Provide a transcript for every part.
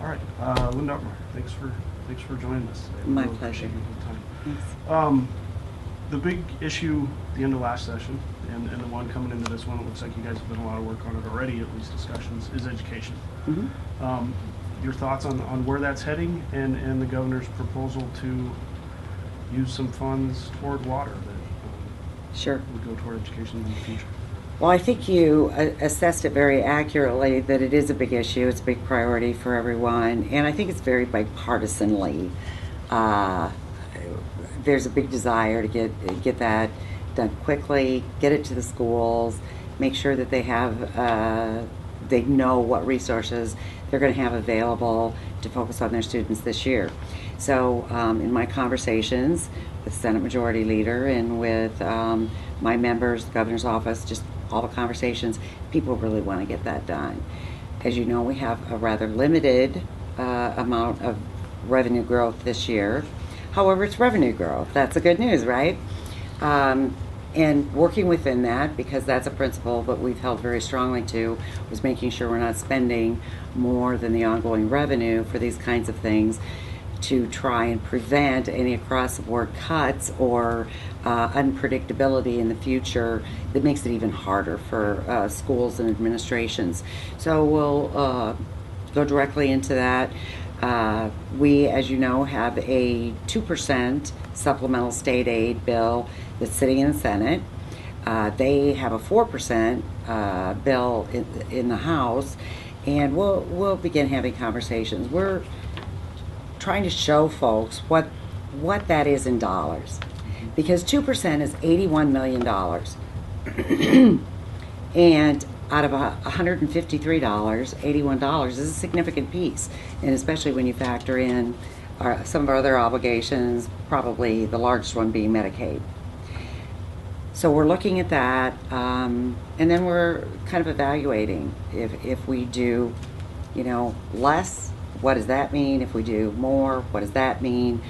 All right, Linda Upmeyer, thanks for joining us today. My pleasure. Time. The big issue at the end of last session, and the one coming into this one, it looks like you guys have done a lot of work on it already, at least discussions, is education. Mm-hmm. Your thoughts on where that's heading, and the governor's proposal to use some funds toward water that Sure. would go toward education in the future. Well, I think you assessed it very accurately, that it is a big issue. It's a big priority for everyone, and I think it's very bipartisanly. There's a big desire to get that done quickly, get it to the schools, make sure that they know what resources they're going to have available to focus on their students this year. So in my conversations with Senate Majority Leader and with my members, the governor's office, just all the conversations, people really want to get that done. As you know, we have a rather limited amount of revenue growth this year. However, it's revenue growth. That's the good news, right? And working within that, because that's a principle that we've held very strongly to, was making sure we're not spending more than the ongoing revenue for these kinds of things, to try and prevent any across-the-board cuts or unpredictability in the future that makes it even harder for schools and administrations. So we'll go directly into that. We, as you know, have a 2% supplemental state aid bill that's sitting in the Senate. They have a 4% bill in the House, and we'll begin having conversations. We're trying to show folks what that is in dollars, because 2% is $81 million, and out of $153, $81 is a significant piece, and especially when you factor in some of our other obligations, probably the largest one being Medicaid. So we're looking at that, and then we're kind of evaluating if we do, less, what does that mean? If we do more, what does that mean?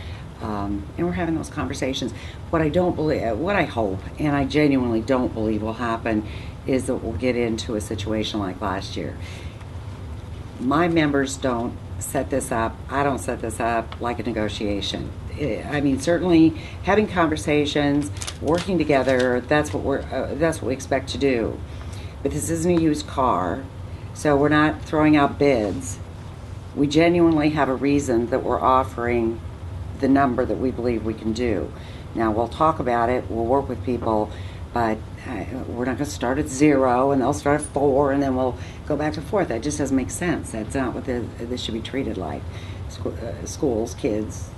And we're having those conversations. What I hope, and I genuinely don't believe will happen, is that we'll get into a situation like last year. My members don't set this up. I don't set this up like a negotiation. I mean, certainly having conversations, working together, that's what we expect to do. But this isn't a used car, so we're not throwing out bids. We genuinely have a reason that we're offering the number that we believe we can do. Now, we'll talk about it, we'll work with people, but we're not going to start at 0 and they'll start at 4 and then we'll go back to 4. That just doesn't make sense. That's not what this should be treated like. Schools, kids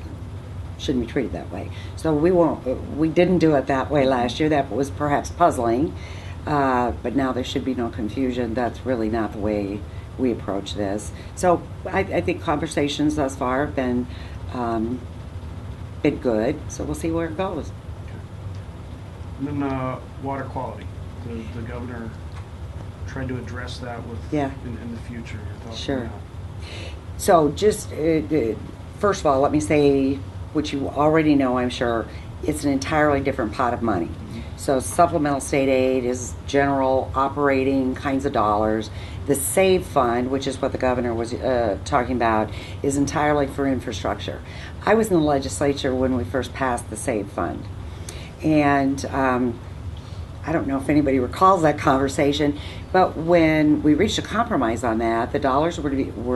shouldn't be treated that way. So we didn't do it that way last year. That was perhaps puzzling, but now there should be no confusion. That's really not the way we approach this. So I think conversations thus far have been good. So we'll see where it goes. And then water quality. The governor tried to address that in the future. Your thoughts Sure. on that? So just first of all, let me say, which you already know, I'm sure, it's an entirely different pot of money. Mm-hmm. So supplemental state aid is general operating kinds of dollars. The SAVE fund, which is what the governor was talking about, is entirely for infrastructure. I was in the legislature when we first passed the SAVE fund. And I don't know if anybody recalls that conversation, but when we reached a compromise on that, the dollars were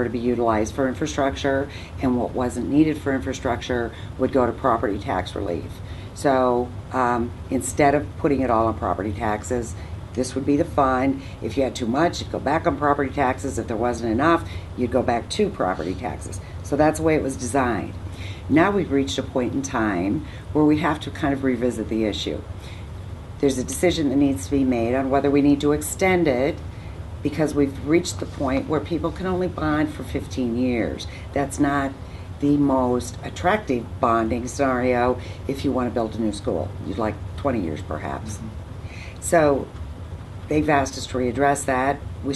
to be utilized for infrastructure, and what wasn't needed for infrastructure would go to property tax relief. So instead of putting it all on property taxes, this would be the fund. If you had too much, you'd go back on property taxes. If there wasn't enough, you'd go back to property taxes. So that's the way it was designed. Now we've reached a point in time where we have to kind of revisit the issue. There's a decision that needs to be made on whether we need to extend it, because we've reached the point where people can only bond for 15 years. That's not the most attractive bonding scenario if you want to build a new school. You'd like 20 years perhaps. Mm-hmm. So they've asked us to readdress that. We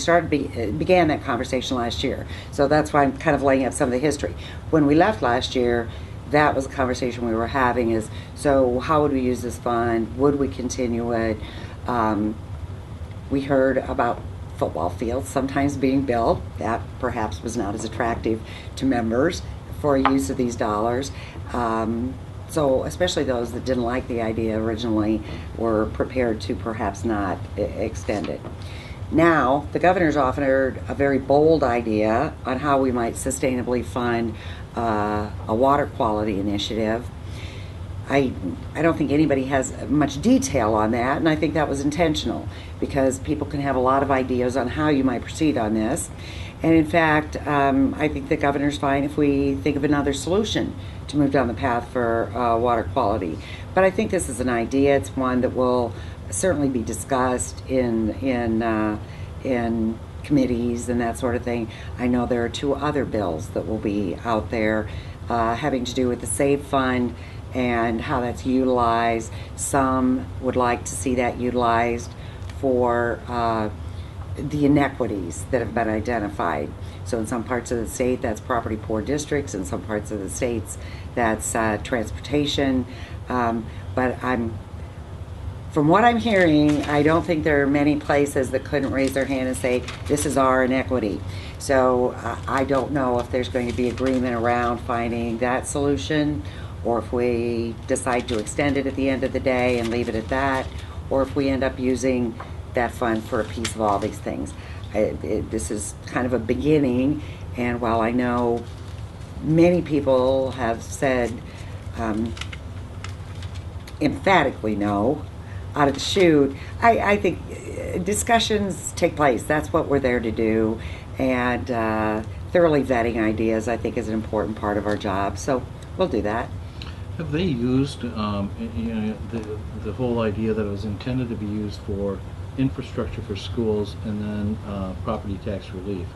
began that conversation last year. So that's why I'm kind of laying out some of the history. When we left last year, that was a conversation we were having, is, so how would we use this fund? Would we continue it? We heard about football fields sometimes being built. That perhaps was not as attractive to members for use of these dollars. So especially those that didn't like the idea originally were prepared to perhaps not extend it. Now, the governor's offered a very bold idea on how we might sustainably fund a water quality initiative. I don't think anybody has much detail on that, and I think that was intentional because people can have a lot of ideas on how you might proceed on this. And in fact, I think the governor's fine if we think of another solution to move down the path for water quality. But I think this is an idea. It's one that will certainly be discussed in committees and that sort of thing. I know there are 2 other bills that will be out there having to do with the SAVE Fund and how that's utilized. Some would like to see that utilized for the inequities that have been identified. So in some parts of the state, that's property poor districts. In some parts of the states, that's transportation. But from what I'm hearing, I don't think there are many places that couldn't raise their hand and say, this is our inequity. So I don't know if there's going to be agreement around finding that solution, or if we decide to extend it at the end of the day and leave it at that, or if we end up using that fund for a piece of all these things. This is kind of a beginning, and while I know many people have said emphatically no out of the chute, I think discussions take place. That's what we're there to do, and thoroughly vetting ideas, I think, is an important part of our job, so we'll do that. Have they used the whole idea that it was intended to be used for infrastructure for schools and then property tax relief?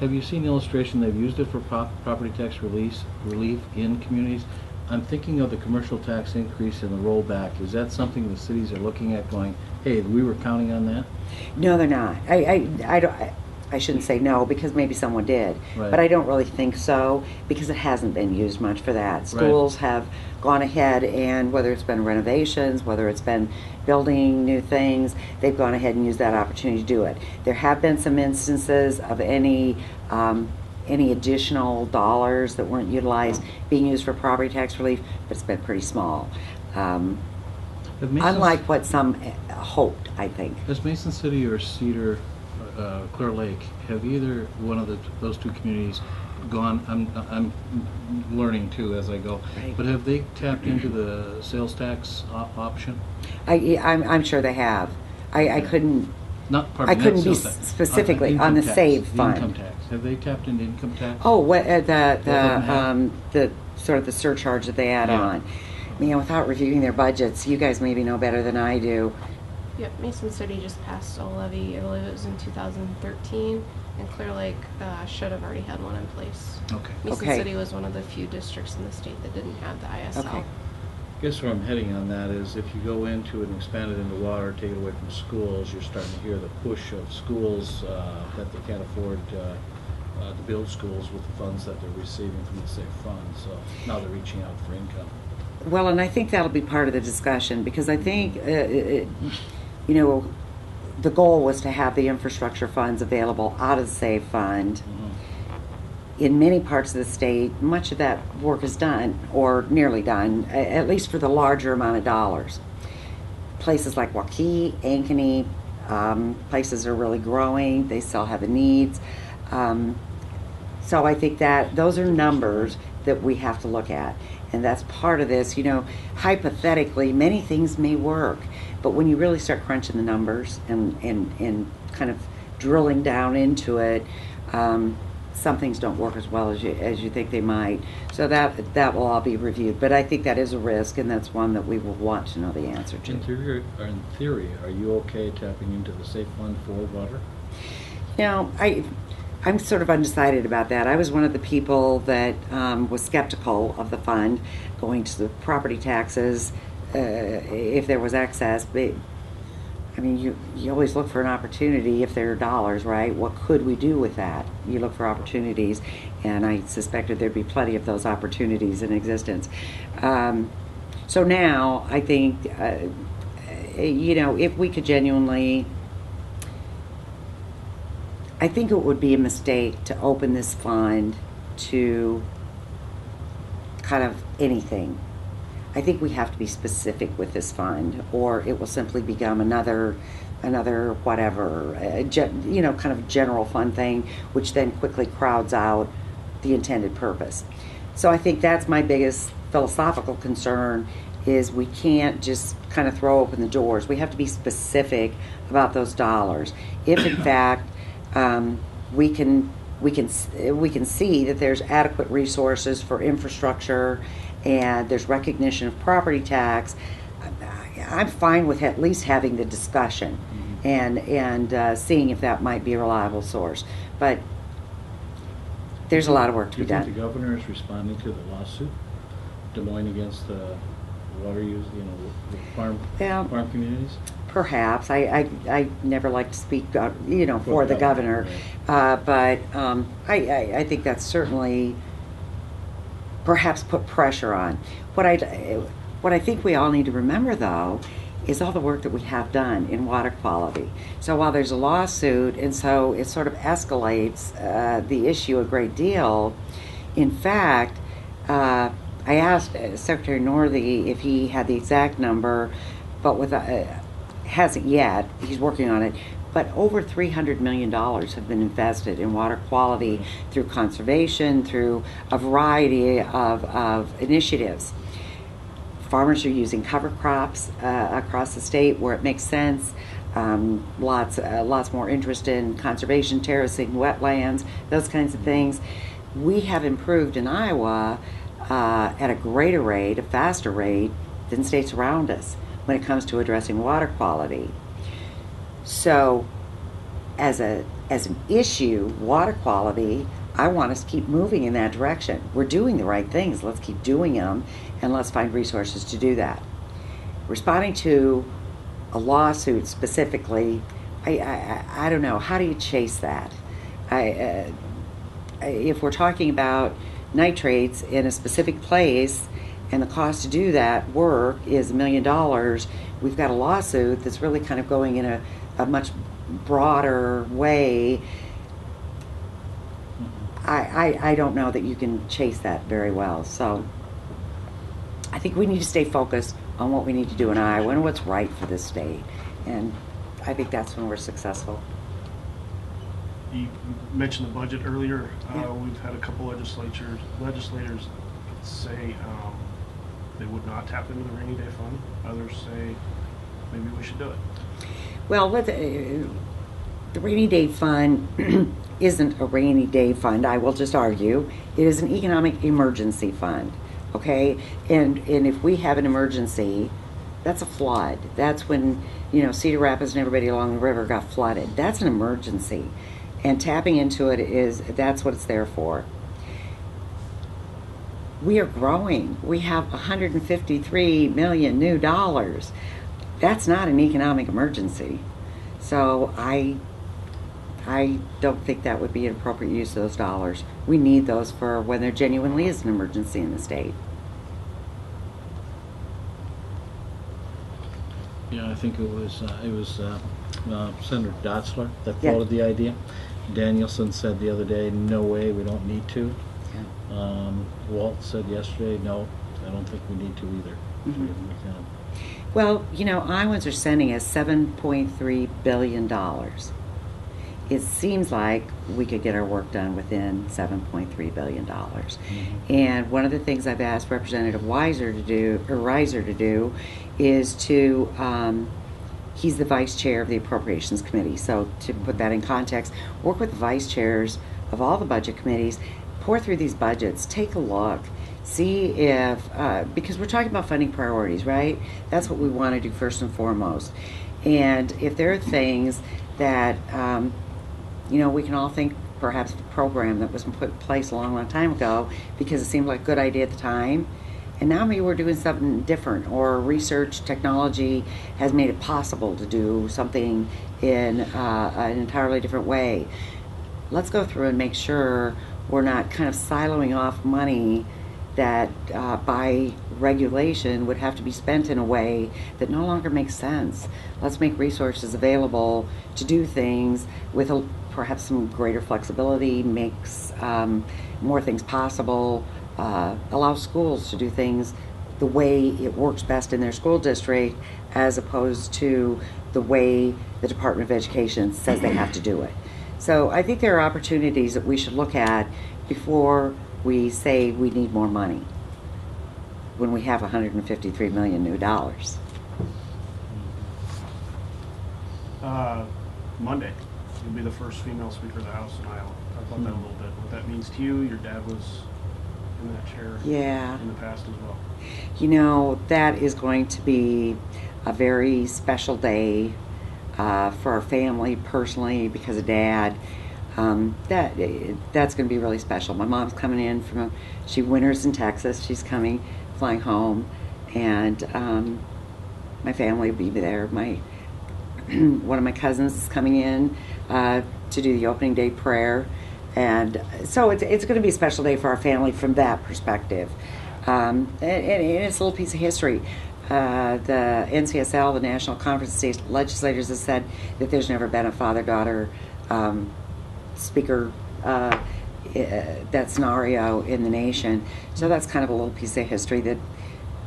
Have you seen the illustration they've used it for property tax relief in communities? I'm thinking of the commercial tax increase and the rollback. Is that something the cities are looking at going, hey, we were counting on that? No, they're not. I shouldn't say no, because maybe someone did, Right. but I don't really think so, because it hasn't been used much for that. Schools have gone ahead, and whether it's been renovations, whether it's been building new things, they've gone ahead and used that opportunity to do it. There have been some instances of any additional dollars that weren't utilized being used for property tax relief, but it's been pretty small. Unlike what some hoped, I think. Has Mason City or Cedar, Clear Lake, have either one of those 2 communities gone? I'm learning too as I go. Right. But have they tapped into the sales tax option? I'm sure they have. I couldn't. I couldn't be specifically on the SAVE fund. Income tax. Have they tapped into income tax? Oh, what the sort of the surcharge that they add on. Without reviewing their budgets, you guys maybe know better than I do. Yep, Mason City just passed a levy, I believe it was in 2013, and Clear Lake should have already had one in place. Okay. Mason City was one of the few districts in the state that didn't have the ISL. Okay. I guess where I'm heading on that is if you go into it and expand it into water, take it away from schools, you're starting to hear the push of schools that they can't afford to build schools with the funds that they're receiving from the SAFE fund. So now they're reaching out for income. Well, and I think that'll be part of the discussion, because I think, the goal was to have the infrastructure funds available out of the SAVE fund. Mm-hmm. In many parts of the state, much of that work is done, or nearly done, at least for the larger amount of dollars. Places like Waukee, Ankeny, places are really growing. They still have the needs. So I think that those are numbers that we have to look at. And that's part of this. Hypothetically, many things may work, but when you really start crunching the numbers and kind of drilling down into it, some things don't work as well as you think they might. So that will all be reviewed. But I think that is a risk, and that's one that we will want to know the answer to. In theory, are you okay tapping into the SAFE fund for water? I'm sort of undecided about that. I was one of the people that was skeptical of the fund going to the property taxes if there was excess. But you always look for an opportunity if there are dollars, right? What could we do with that? You look for opportunities, and I suspected there'd be plenty of those opportunities in existence. So now I think, if we could genuinely I think it would be a mistake to open this fund to kind of anything. I think we have to be specific with this fund, or it will simply become another whatever, kind of general fund thing, which then quickly crowds out the intended purpose. So I think that's my biggest philosophical concern, is we can't just kind of throw open the doors. We have to be specific about those dollars. If in fact we can see that there's adequate resources for infrastructure and there's recognition of property tax, I'm fine with at least having the discussion and seeing if that might be a reliable source. But there's a lot of work to Do be you think done. the governor is responding to the lawsuit, Des Moines against the water use, the farm communities? Perhaps. I never like to speak, for the governor. Right. But I think that's certainly perhaps put pressure on. What I think we all need to remember, though, is all the work that we have done in water quality. So while there's a lawsuit, and so it sort of escalates the issue a great deal, in fact, I asked Secretary Northey if he had the exact number, but hasn't yet. He's working on it. But over $300 million have been invested in water quality through conservation, through a variety of initiatives. Farmers are using cover crops across the state where it makes sense. Lots more interest in conservation, terracing, wetlands, those kinds of things. We have improved in Iowa at a greater rate, a faster rate than states around us when it comes to addressing water quality. So, as an issue, water quality, I want us to keep moving in that direction. We're doing the right things. Let's keep doing them, and let's find resources to do that. Responding to a lawsuit specifically, I don't know. How do you chase that? If we're talking about nitrates in a specific place, and the cost to do that work is $1 million, we've got a lawsuit that's really kind of going in a much broader way. I don't know that you can chase that very well. So I think we need to stay focused on what we need to do in Iowa and what's right for this state. And I think that's when we're successful. You mentioned the budget earlier. Yeah. We've had a couple legislators say they would not tap into the rainy day fund. Others say maybe we should do it. Well, the rainy day fund isn't a rainy day fund, I will just argue. It is an economic emergency fund, okay? And if we have an emergency, that's a flood. That's when, Cedar Rapids and everybody along the river got flooded. That's an emergency. And tapping into it that's what it's there for. We are growing. We have $153 million new dollars. That's not an economic emergency. So I don't think that would be an appropriate use of those dollars. We need those for when there genuinely is an emergency in the state. Yeah, I think it was Senator Dotzler that Yeah. floated the idea. Danielson said the other day, no way, we don't need to. Yeah. Walt said yesterday, no, I don't think we need to either. Mhm. Well, Iowans are sending us $7.3 billion. It seems like we could get our work done within $7.3 billion. And one of the things I've asked Representative Reiser to do is to, he's the vice chair of the Appropriations Committee. So to put that in context, work with the vice chairs of all the budget committees, pour through these budgets, take a look, see if, because we're talking about funding priorities, right? That's what we want to do first and foremost. And if there are things that, we can all think perhaps of a program that was put in place a long time ago because it seemed like a good idea at the time, and now maybe we're doing something different, or research technology has made it possible to do something in an entirely different way. Let's go through and make sure we're not kind of siloing off money that by regulation would have to be spent in a way that no longer makes sense. Let's make resources available to do things with perhaps some greater flexibility, makes more things possible, allows schools to do things the way it works best in their school district, as opposed to the way the Department of Education says they have to do it. So I think there are opportunities that we should look at before we say we need more money, when we have $153 million new dollars. Monday, you'll be the first female Speaker of the House in Iowa. Talk about that a little bit. What that means to you. Your dad was in that chair in the past as well. You know, that is going to be a very special day for our family personally, because of Dad. That's going to be really special. My mom's coming in she winters in Texas. She's flying home, and my family will be there. One of my cousins is coming in to do the opening day prayer, and so it's going to be a special day for our family from that perspective. And it's a little piece of history. The NCSL, the National Conference of State Legislators, has said that there's never been a father-daughter speaker, that scenario in the nation. So that's kind of a little piece of history that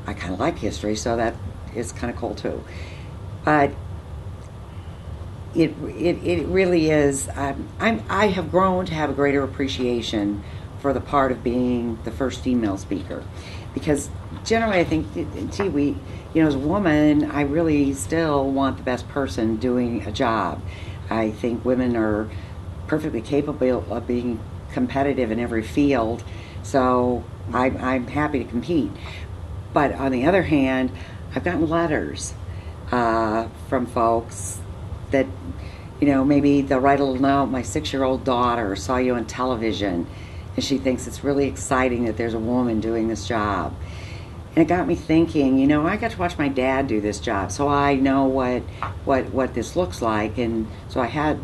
I kind of like history, so that is kind of cool too. But it really is. I have grown to have a greater appreciation for the part of being the first female speaker, because generally I think, gee, as a woman, I really still want the best person doing a job. I think women are perfectly capable of being competitive in every field, so I'm happy to compete. But on the other hand, I've gotten letters from folks that, maybe they'll write a little note, my 6-year-old daughter saw you on television, and she thinks it's really exciting that there's a woman doing this job. And it got me thinking, I got to watch my dad do this job, so I know what this looks like, and so I had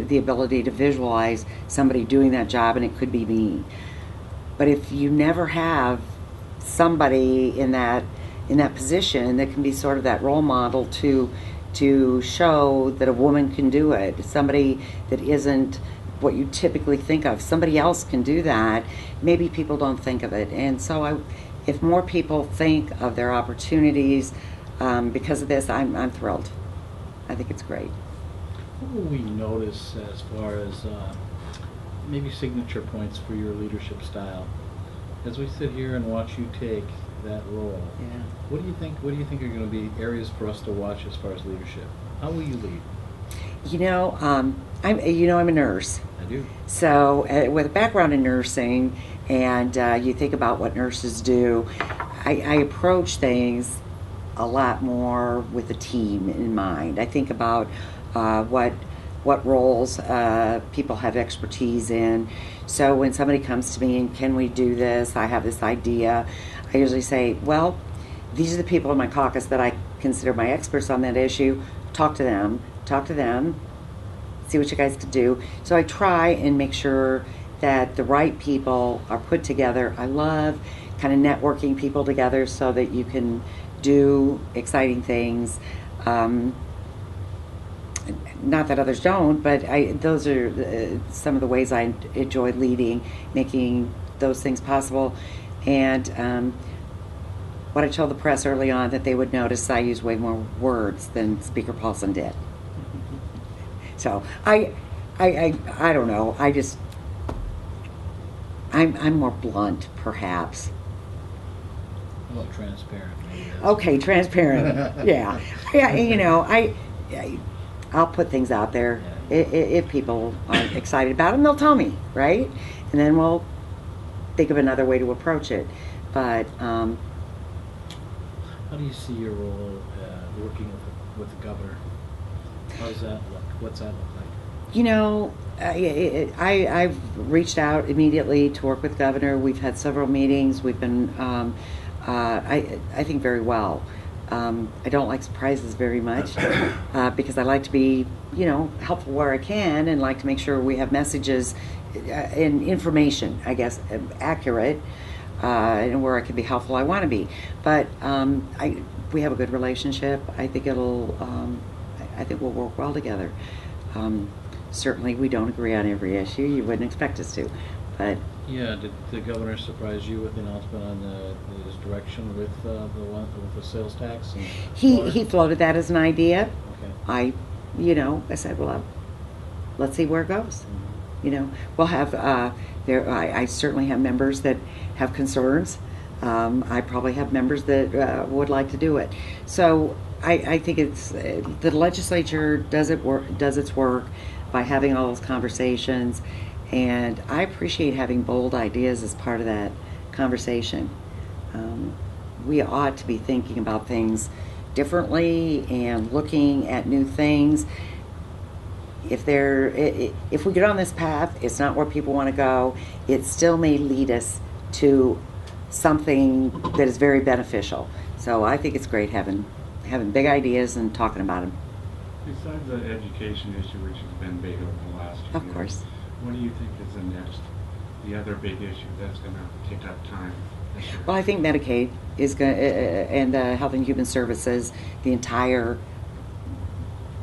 the ability to visualize somebody doing that job, and it could be me. But if you never have somebody in that position that can be sort of that role model to show that a woman can do it, somebody that isn't what you typically think of, somebody else can do that, maybe people don't think of it. And so if more people think of their opportunities because of this, I'm thrilled. I think it's great. What will we notice as far as maybe signature points for your leadership style? As we sit here and watch you take that role, what do you think are going to be areas for us to watch as far as leadership? How will you lead? I'm a nurse. I do. So with a background in nursing, and you think about what nurses do, I approach things a lot more with a team in mind. I think about what roles people have expertise in. So when somebody comes to me and, can we do this? I have this idea. I usually say, well, these are the people in my caucus that I consider my experts on that issue. Talk to them, see what you guys can do. So I try and make sure that the right people are put together. I love kind of networking people together so that you can do exciting things. Not that others don't, but those are some of the ways I enjoy leading, making those things possible. And what I told the press early on, that they would notice I use way more words than Speaker Paulson did. So I don't know. I'm more blunt, perhaps. How about transparent? Okay, transparent. Yeah. I'll put things out there. If people aren't excited about them, they'll tell me, right? And then we'll think of another way to approach it. But how do you see your role working with the governor? How does that look? What's that look like? I've reached out immediately to work with governor. We've had several meetings. We've been, I think, very well. I don't like surprises very much because I like to be, helpful where I can, and like to make sure we have messages and information, I guess, accurate, and where I can be helpful, I want to be. But we have a good relationship. I think we'll work well together. Certainly, we don't agree on every issue. You wouldn't expect us to, but Yeah, did the governor surprise you with the announcement on his direction with with the sales tax? And he floated that as an idea. Okay. I said, well, let's see where it goes. We'll have I certainly have members that have concerns. I probably have members that would like to do it. So I think it's the legislature does its work by having all those conversations, and I appreciate having bold ideas as part of that conversation. We ought to be thinking about things differently and looking at new things. If we get on this path, it's not where people want to go. It still may lead us to something that is very beneficial. So I think it's great having big ideas and talking about them. Besides the education issue, which has been big over the last few Of years, course. what do you think is the other big issue that's going to take up time this year? Well, I think Medicaid is going and Health and Human Services, the entire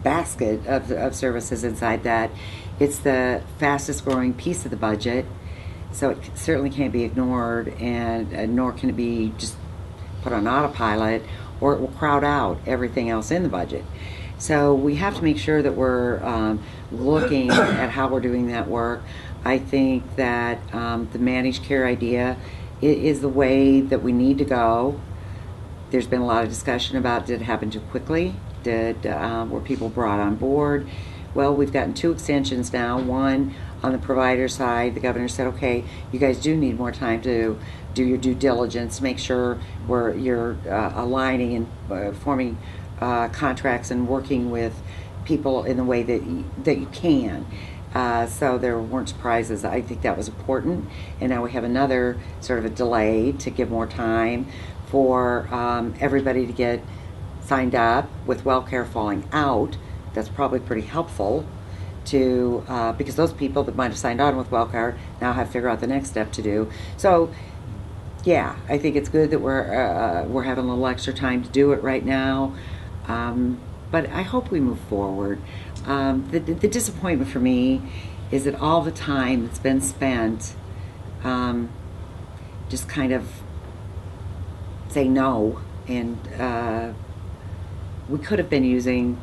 basket of services inside that. It's the fastest growing piece of the budget, so it certainly can't be ignored, and nor can it be just put on autopilot, or it will crowd out everything else in the budget. So we have to make sure that we're looking at how we're doing that work. I think that the managed care idea is the way that we need to go. There's been a lot of discussion about, did it happen too quickly? Were people brought on board? Well, we've gotten 2 extensions now. One on the provider side, the governor said, okay, you guys do need more time to do your due diligence, make sure you're aligning and forming contracts and working with people in the way that you can. So there weren't surprises. I think that was important. And now we have another sort of a delay to give more time for everybody to get signed up. With WellCare falling out, that's probably pretty helpful to because those people that might have signed on with WellCare now have to figure out the next step to do. So yeah, I think it's good that we're having a little extra time to do it right now. But I hope we move forward. The disappointment for me is that all the time that's been spent just kind of say no, and we could have been using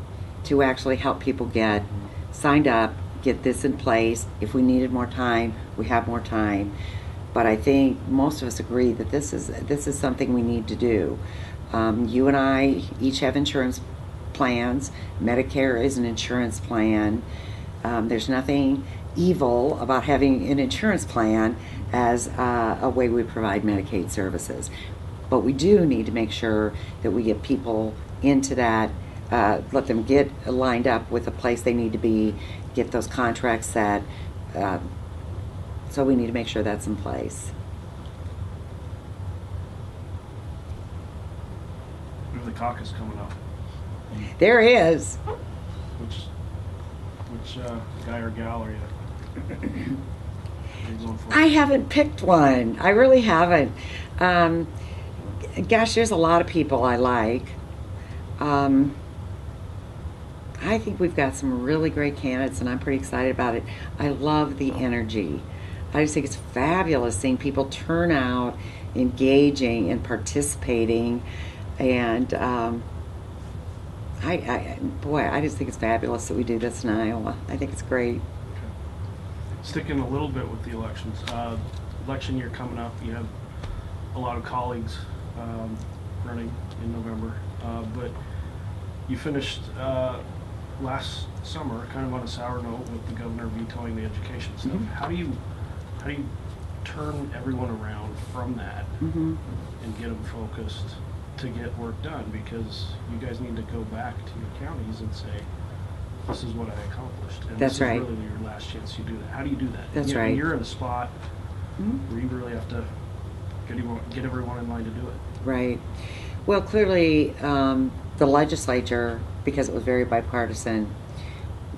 to actually help people get signed up, get this in place. If we needed more time, we have more time. But I think most of us agree that this is something we need to do. You and I each have insurance plans. Medicare is an insurance plan. There's nothing evil about having an insurance plan as a way we provide Medicaid services. But we do need to make sure that we get people into that, let them get lined up with the place they need to be, get those contracts set. So we need to make sure that's in place. We have the caucus coming up. There is. Which guy or gal are you going for? I haven't picked one. I really haven't. Gosh, there's a lot of people I like. I think we've got some really great candidates, and I'm pretty excited about it. I love the energy. I just think it's fabulous seeing people turn out, engaging and participating, and I just think it's fabulous that we do this in Iowa. I think it's great. Sticking a little bit with the elections. Election year coming up, you have a lot of colleagues running in November, but you finished last summer kind of on a sour note with the governor vetoing the education stuff. Mm-hmm. How do you turn everyone around from that Mm-hmm. and get them focused to get work done? Because you guys need to go back to your counties and say, this is what I accomplished. And That's right. This is really your last chance to do that. How do you do that? That's right. You're in a spot Mm-hmm. where you really have to get everyone in line to do it. Right. Well, clearly, the legislature, because it was very bipartisan,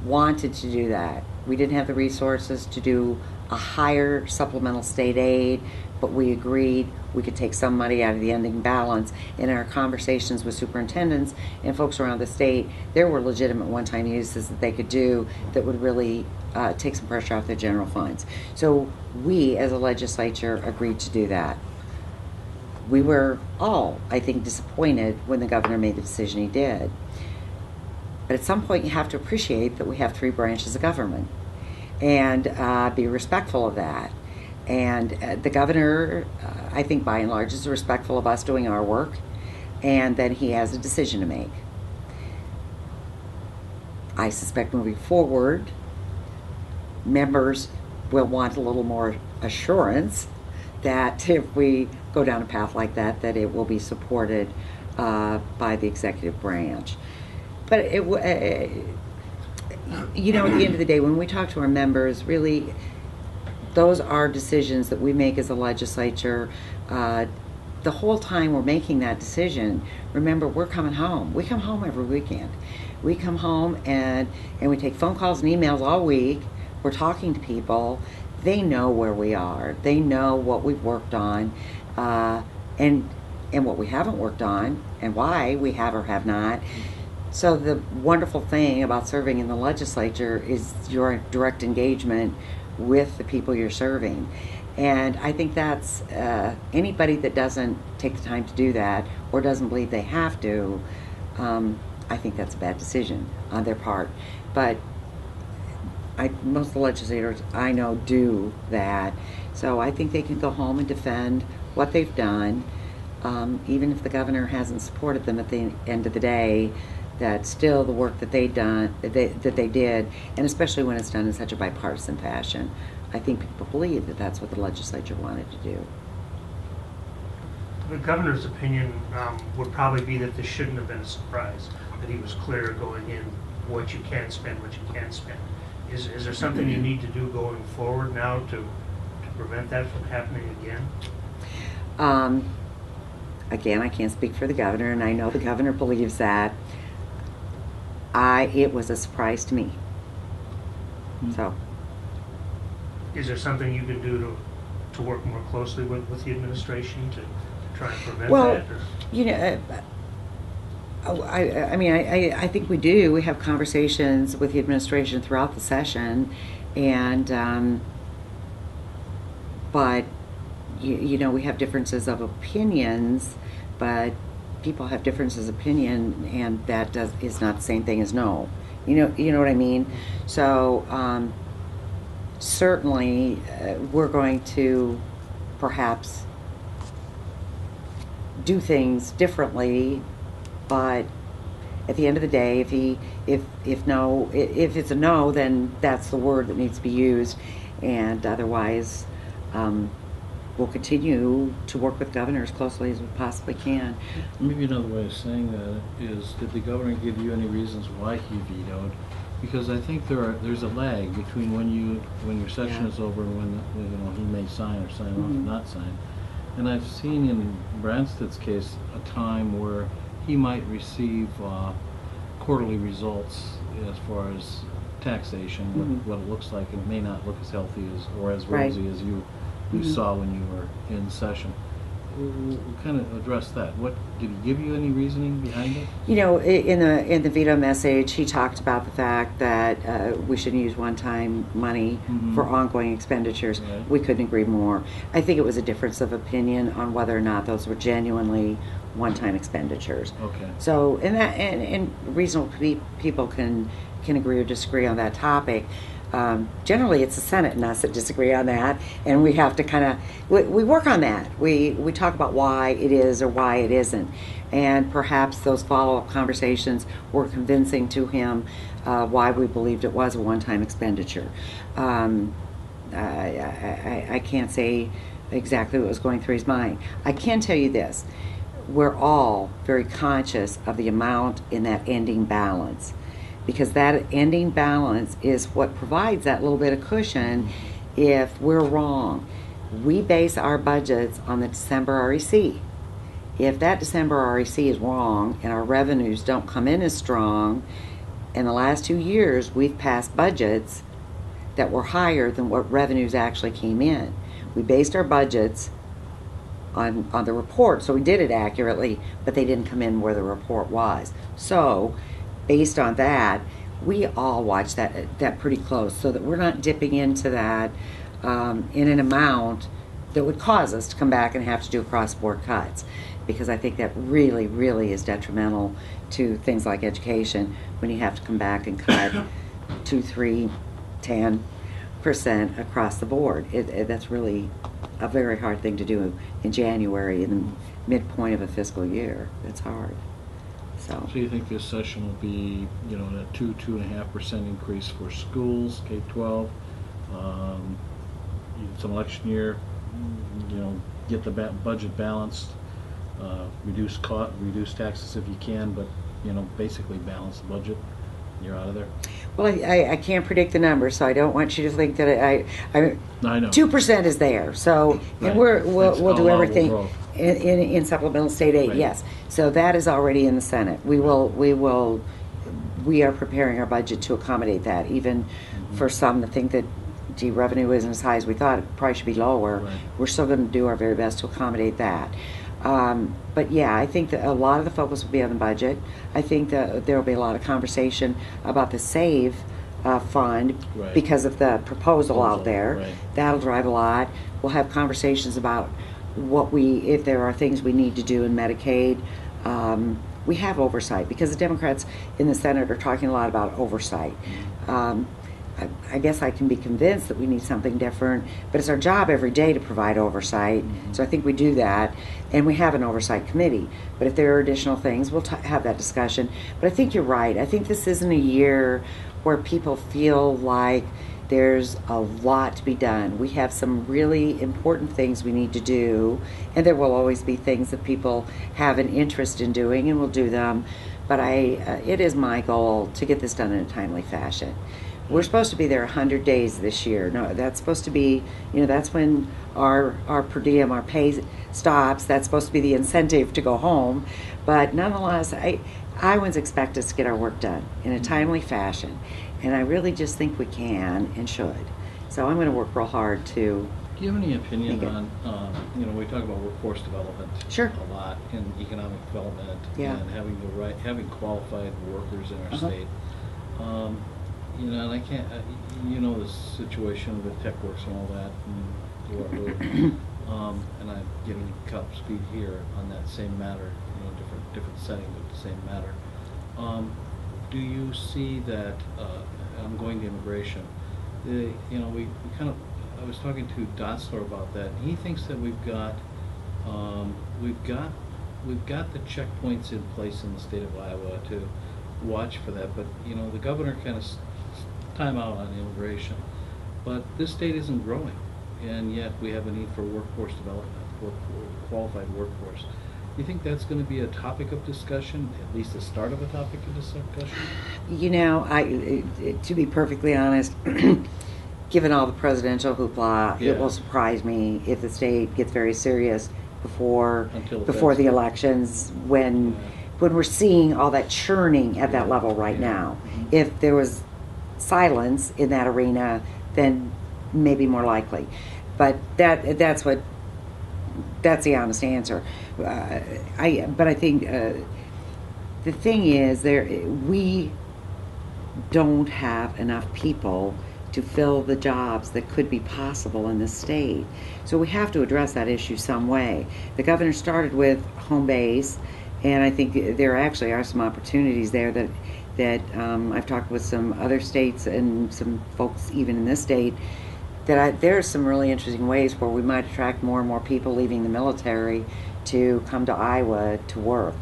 wanted to do that. We didn't have the resources to do a higher supplemental state aid, but we agreed we could take some money out of the ending balance. In our conversations with superintendents and folks around the state, there were legitimate one-time uses that they could do that would really take some pressure off their general funds. So we, as a legislature, agreed to do that. We were all, I think, disappointed when the governor made the decision he did. But at some point, you have to appreciate that we have 3 branches of government and be respectful of that. And the governor, I think by and large, is respectful of us doing our work, and then he has a decision to make. I suspect moving forward, members will want a little more assurance that if we go down a path like that, that it will be supported by the executive branch. But at the end of the day, when we talk to our members, really, those are decisions that we make as a legislature. The whole time we're making that decision, remember, we're coming home. We come home every weekend. We come home and we take phone calls and emails all week. We're talking to people. They know where we are. They know what we've worked on, and what we haven't worked on, and why we have or have not. So the wonderful thing about serving in the legislature is your direct engagement with the people you're serving. And I think that's anybody that doesn't take the time to do that or doesn't believe they have to, I think that's a bad decision on their part. But most of the legislators I know do that. So I think they can go home and defend what they've done, even if the governor hasn't supported them at the end of the day. That still the work that they did, and especially when it's done in such a bipartisan fashion, I think people believe that that's what the legislature wanted to do. The governor's opinion would probably be that this shouldn't have been a surprise, that he was clear going in what you can spend, what you can't spend. Is there something you need to do going forward now to prevent that from happening again? Again, I can't speak for the governor, and I know the governor believes that. It was a surprise to me. So, is there something you can do to work more closely with the administration to try and prevent that? I think we do. We have conversations with the administration throughout the session, and but we have differences of opinions, but people have differences of opinion, and that is not the same thing as no. You know what I mean? So certainly we're going to perhaps do things differently, but at the end of the day, if it's a no, then that's the word that needs to be used, and otherwise we'll continue to work with governor as closely as we possibly can. Maybe another way of saying that is, did the governor give you any reasons why he vetoed? Because I think there's a lag between when your session is over and when he may sign or sign off or not sign. And I've seen in Branstad's case a time where he might receive quarterly results as far as taxation, what it looks like. It may not look as healthy or as rosy as you saw when you were in session. We'll kind of address that. What did he give you any reasoning behind it? In the veto message, he talked about the fact that we shouldn't use one-time money for ongoing expenditures. Right. We couldn't agree more. I think it was a difference of opinion on whether or not those were genuinely one-time expenditures. Okay. So, and reasonable people can agree or disagree on that topic. Generally, it's the Senate and us that disagree on that, and we have to kind of we work on that. We talk about why it is or why it isn't, and perhaps those follow-up conversations were convincing to him why we believed it was a one-time expenditure. I can't say exactly what was going through his mind. I can tell you this: we're all very conscious of the amount in that ending balance, because that ending balance is what provides that little bit of cushion if we're wrong. We base our budgets on the December REC. If that December REC is wrong and our revenues don't come in as strong, in the last 2 years we've passed budgets that were higher than what revenues actually came in. We based our budgets on the report, so we did it accurately, but they didn't come in where the report was. So, based on that, we all watch that pretty close, so that we're not dipping into that in an amount that would cause us to come back and have to do across-the-board cuts, because I think that really, really is detrimental to things like education when you have to come back and cut 2, 3, 10% across the board. That's really a very hard thing to do in January, in the midpoint of a fiscal year. It's hard. So So you think this session will be, you know, a 2.5% increase for schools, K-12, it's an election year, you know, get the budget balanced, reduce taxes if you can, but, you know, basically balance the budget. You're out of there. Well, I can't predict the number, so I don't want you to think that I know. 2% is there. So Right. and That's we'll do allowable everything growth. in supplemental state aid. Right. Yes. So that is already in the Senate. We are preparing our budget to accommodate that. Even for some that think that revenue isn't as high as we thought, it probably should be lower. Right. We're still going to do our very best to accommodate that. But yeah, I think that a lot of the focus will be on the budget. I think that there will be a lot of conversation about the SAVE fund Right. because of the proposal out there. Right. That'll drive a lot. We'll have conversations about if there are things we need to do in Medicaid. We have oversight because the Democrats in the Senate are talking a lot about oversight. I guess I can be convinced that we need something different, but it's our job every day to provide oversight. So I think we do that, and we have an oversight committee. But if there are additional things, we'll have that discussion. But I think you're right. I think this isn't a year where people feel like there's a lot to be done. We have some really important things we need to do, and there will always be things that people have an interest in doing, and we'll do them. But it is my goal to get this done in a timely fashion. We're supposed to be there 100 days this year. No, that's supposed to be, that's when our per diem, our pay stops. That's supposed to be the incentive to go home. But nonetheless, Iowans expect us to get our work done in a timely fashion. And I really just think we can and should. So I'm going to work real hard to. Do you have any opinion Make it. on, we talk about workforce development Sure. a lot, and economic development, Yeah. and having qualified workers in our Uh-huh. state. And I can't, the situation with tech works and all that, and I'm giving you up speed here on that same matter, different setting, but the same matter. Do you see that, I'm going to immigration, I was talking to Dotzler about that, and he thinks that we've got the checkpoints in place in the state of Iowa to watch for that, but the governor kind of time out on immigration, but this state isn't growing, and yet we have a need for workforce development, for qualified workforce. Do you think that's going to be a topic of discussion, at least the start of a topic of discussion? To be perfectly honest, given all the presidential hoopla, Yeah. it will surprise me if the state gets very serious before Until the elections, when we're seeing all that churning at that level right now. If there was silence in that arena, then maybe more likely. But that's the honest answer. I think the thing is we don't have enough people to fill the jobs that could be possible in this state. So we have to address that issue some way. The governor started with home base, and I think there actually are some opportunities there that I've talked with some other states and some folks even in this state that there are some really interesting ways where we might attract more and more people leaving the military to come to Iowa to work.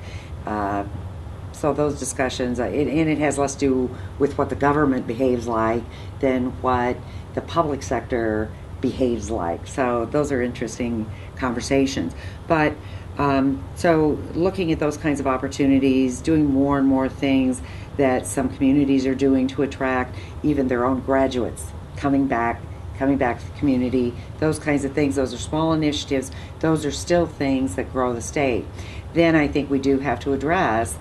So those discussions, and it has less to do with what the government behaves like than what the public sector behaves like. So those are interesting conversations. But so looking at those kinds of opportunities, doing more and more things that some communities are doing to attract even their own graduates coming back to the community, those kinds of things, those are small initiatives, those are still things that grow the state. Then I think we do have to address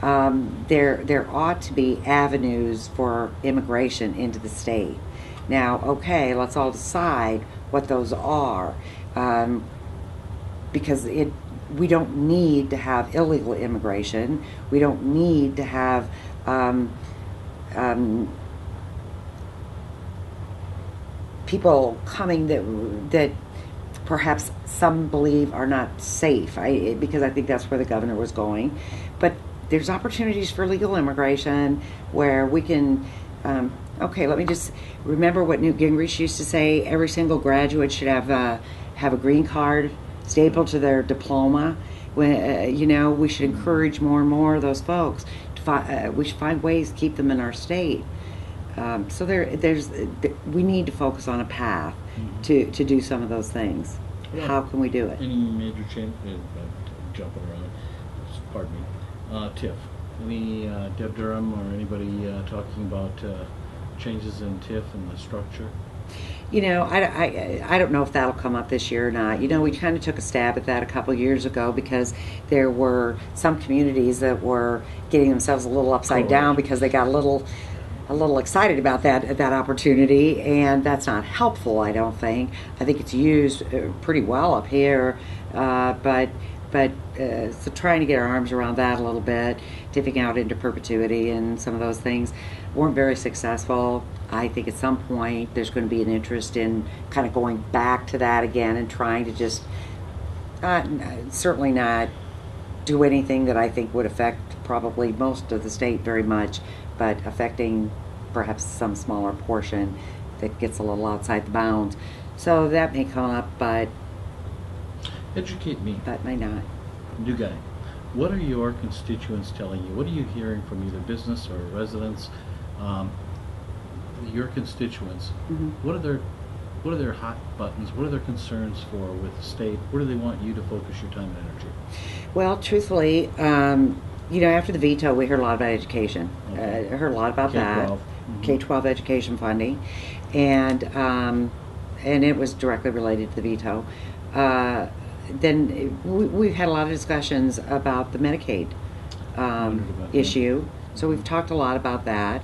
there ought to be avenues for immigration into the state. Now, okay, let's all decide what those are, because we don't need to have illegal immigration. We don't need to have people coming that perhaps some believe are not safe, because I think that's where the governor was going. But there's opportunities for legal immigration where we can, okay, let me just remember what Newt Gingrich used to say: every single graduate should have a green card stapled to their diploma. When, we should encourage more and more of those folks. We should find ways to keep them in our state. So we need to focus on a path to do some of those things. Yeah. How can we do it? Any major change? Jumping around. Pardon me. TIF. Any Deb Durham or anybody talking about changes in TIF and the structure? I don't know if that'll come up this year or not. We kind of took a stab at that a couple of years ago because there were some communities that were getting themselves a little upside down because they got a little excited about that opportunity, and that's not helpful, I don't think. I think it's used pretty well up here, but so trying to get our arms around that a little bit, dipping out into perpetuity and some of those things weren't very successful. I think at some point there's going to be an interest in kind of going back to that again and trying to just certainly not do anything that I think would affect probably most of the state very much, but affecting perhaps some smaller portion that gets a little outside the bounds. So that may come up, but Educate me. that may not. New guy. What are your constituents telling you? What are you hearing from either business or residents? Your constituents. Mhm. What are their hot buttons? What are their concerns for with the state? Where do they want you to focus your time and energy? Well, truthfully, after the veto, we heard a lot about education. Okay. I heard a lot about that. K-12. K-12 education funding, and it was directly related to the veto. Then we've had a lot of discussions about the Medicaid Wondered about that. issue, so we've talked a lot about that.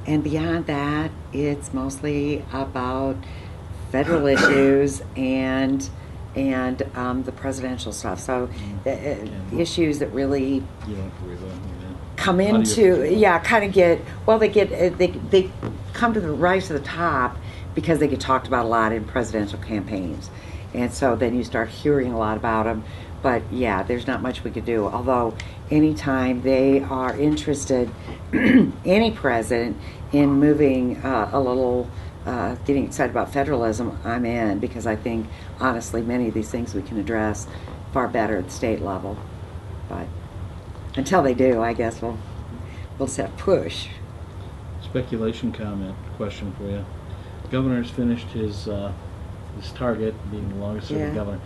And beyond that, it's mostly about federal issues and the presidential stuff. So the issues that really You don't have to worry about that. come How do you into feel? kind of they come to the rise to the top because they get talked about a lot in presidential campaigns, and so then you start hearing a lot about them. But yeah, there's not much we could do. Although anytime they are interested, any president, in moving a little, getting excited about federalism, I'm in, because I think honestly many of these things we can address far better at the state level. But until they do, I guess we'll just have to push. Speculation comment question for you. Governor's finished his target, being the longest serving Yeah. governor.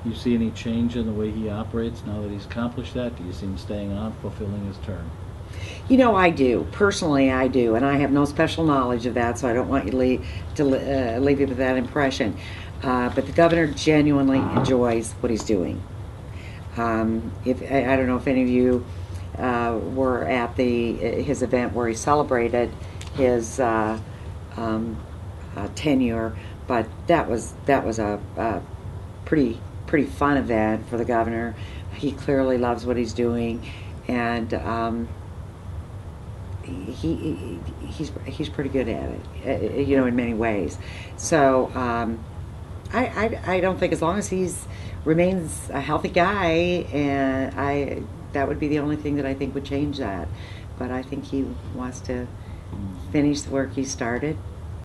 You see any change in the way he operates now that he's accomplished that? Do you see him staying on, fulfilling his term? I do. Personally, I do. And I have no special knowledge of that, so I don't want you to leave you with that impression. But the governor genuinely enjoys what he's doing. I don't know if any of you were at his event where he celebrated his tenure, but that was a pretty fun event for the governor. He clearly loves what he's doing, and he's pretty good at it, in many ways. So I don't think, as long as he's remains a healthy guy, and that would be the only thing that I think would change that. But I think he wants to finish the work he started